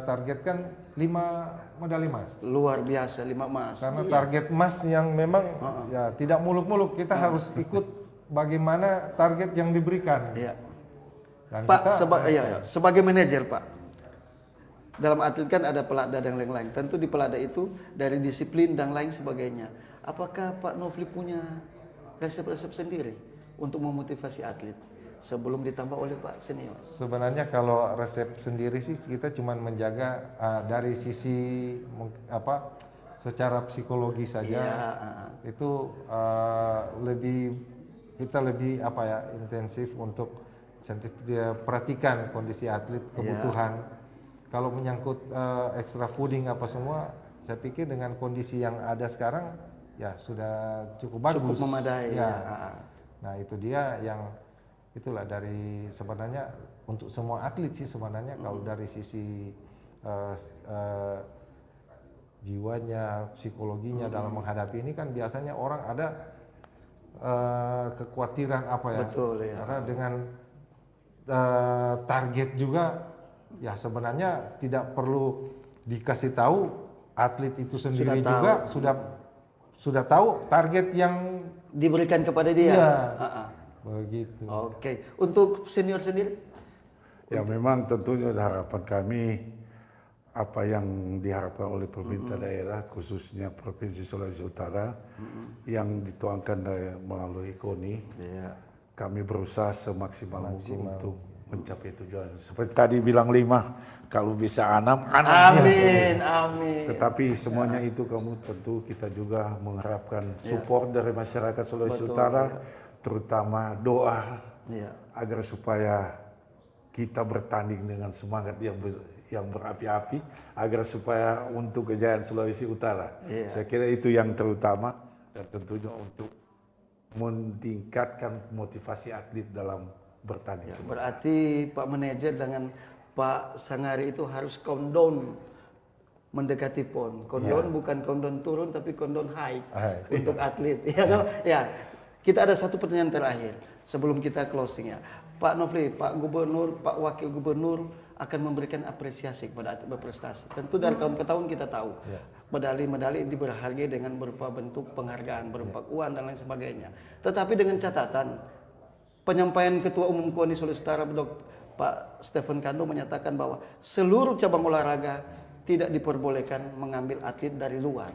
targetkan 5 medali emas. Luar biasa 5 emas. Karena target emas yang memang ya tidak muluk-muluk, kita harus ikut bagaimana target yang diberikan. Iya. Dan Pak, sebagai manajer Pak, dalam atlet kan ada pelada dan lain-lain. Tentu di pelada itu dari disiplin dan lain sebagainya. Apakah Pak Novli punya resep-resep sendiri untuk memotivasi atlet sebelum ditambah oleh Pak Senior? Sebenarnya kalau resep sendiri sih kita cuma menjaga dari sisi secara psikologi saja. Itu kita lebih intensif untuk dia perhatikan kondisi atlet, kebutuhan. Kalau menyangkut extra fooding apa semua, saya pikir dengan kondisi yang ada sekarang ya sudah cukup bagus. Cukup memadai. Nah itu dia yang itulah dari sebenarnya untuk semua atlet sih sebenarnya kalau dari sisi jiwanya, psikologinya dalam menghadapi ini kan biasanya orang ada kekhawatiran Betul, ya. Karena dengan target juga ya sebenarnya tidak perlu dikasih tahu, atlet itu sendiri juga sudah tahu target yang diberikan kepada dia. Iya. Begitu. Oke. Untuk senior sendiri? Ya memang tentunya harapan kami apa yang diharapkan oleh pemerintah daerah, khususnya Provinsi Sulawesi Utara, yang dituangkan melalui KONI. Kami berusaha semaksimal mungkin untuk mencapai tujuan. Seperti tadi bilang 5, kalau bisa 6. Amin, amin. Tetapi semuanya itu kamu tentu kita juga mengharapkan support dari masyarakat Sulawesi Utara, terutama doa agar supaya kita bertanding dengan semangat yang berapi-api, agar supaya untuk kejayaan Sulawesi Utara. Saya kira itu yang terutama, dan tentunya untuk meningkatkan motivasi atlet dalam bertanding. Berarti Pak Manajer dengan Pak Sangari itu harus countdown mendekati PON. Countdown bukan countdown turun, tapi countdown high untuk atlet. Ya, kita ada satu pertanyaan terakhir sebelum kita closing ya. Pak Nofli, Pak Gubernur, Pak Wakil Gubernur akan memberikan apresiasi kepada atlet berprestasi. Tentu dari tahun ke tahun kita tahu medali-medali diberhargai dengan berupa bentuk penghargaan, berupa uang dan lain sebagainya. Tetapi dengan catatan penyampaian Ketua Umum KONI Sulawesi Utara Pak Stephen Kando menyatakan bahwa seluruh cabang olahraga tidak diperbolehkan mengambil atlet dari luar.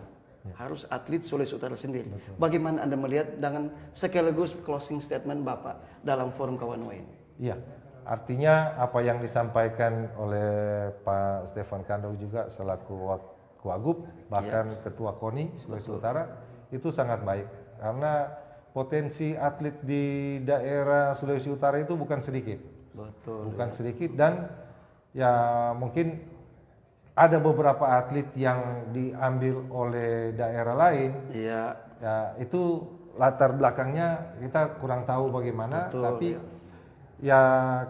Harus atlet Sulawesi Utara sendiri. Bagaimana Anda melihat dengan sekaligus closing statement Bapak dalam forum Kawanua ini? Iya, artinya apa yang disampaikan oleh Pak Stephen Kando juga selaku Wagub, bahkan Ketua KONI Sulawesi Utara, itu sangat baik. Karena potensi atlet di daerah Sulawesi Utara itu bukan sedikit. Bukan sedikit, dan ya mungkin ada beberapa atlet yang diambil oleh daerah lain. Ya itu latar belakangnya kita kurang tahu bagaimana, tapi ya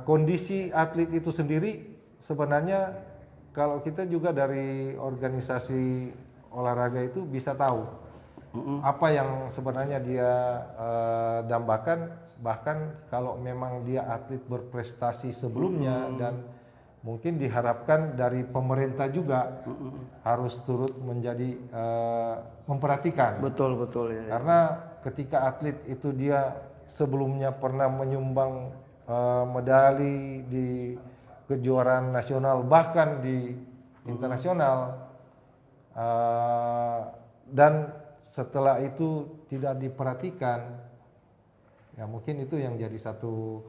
kondisi atlet itu sendiri sebenarnya kalau kita juga dari organisasi olahraga itu bisa tahu apa yang sebenarnya dia dambakan, bahkan kalau memang dia atlet berprestasi sebelumnya dan mungkin diharapkan dari pemerintah juga harus turut menjadi memperhatikan. Betul ya. Karena ketika atlet itu dia sebelumnya pernah menyumbang medali di kejuaraan nasional bahkan di internasional, dan setelah itu tidak diperhatikan, ya mungkin itu yang jadi satu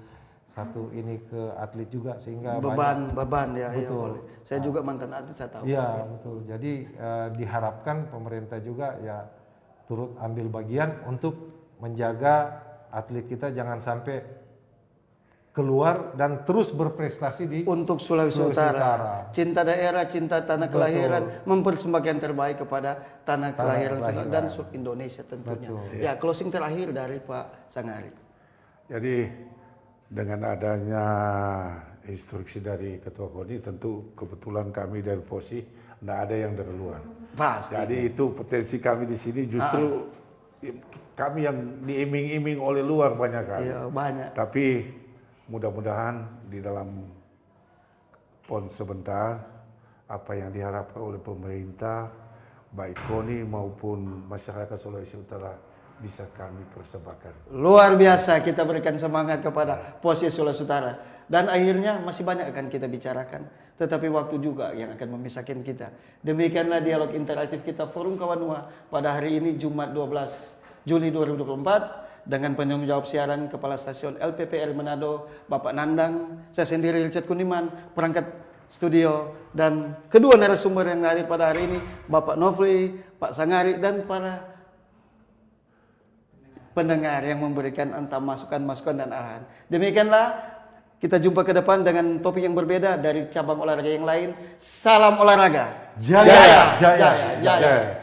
ini ke atlet juga, sehingga beban ya. Betul. Ya, saya juga mantan atlet, saya tahu. Iya betul. Jadi diharapkan pemerintah juga ya turut ambil bagian untuk menjaga atlet kita jangan sampai keluar dan terus berprestasi di untuk Sulawesi Utara. Cinta daerah, cinta tanah kelahiran, mempersembahkan terbaik kepada tanah kelahiran dan Indonesia tentunya. Ya, closing terakhir dari Pak Sangari. Jadi dengan adanya instruksi dari Ketua KONI, tentu kebetulan kami dari POSI tidak ada yang dari luar. Pasti. Jadi itu potensi kami di sini justru kami yang diiming-iming oleh luar banyak kali. Iya, banyak. Tapi mudah-mudahan di dalam PON sebentar apa yang diharapkan oleh pemerintah, baik KONI maupun masyarakat Sulawesi Utara, bisa kami persembahkan. Luar biasa, kita berikan semangat kepada POSI Sulawesi Utara. Dan akhirnya masih banyak akan kita bicarakan, tetapi waktu juga yang akan memisahkan kita. Demikianlah dialog interaktif kita Forum Kawanua pada hari ini Jumat 12 Juli 2024 dengan penanggung jawab siaran Kepala Stasiun LPPR Manado Bapak Nandang, saya sendiri Richard Kuniman, perangkat studio, dan kedua narasumber yang hadir pada hari ini Bapak Nofli, Pak Sangari, dan para pendengar yang memberikan entah masukan dan arahan. Demikianlah, kita jumpa ke depan dengan topik yang berbeda dari cabang olahraga yang lain. Salam olahraga. Jaya. Jaya.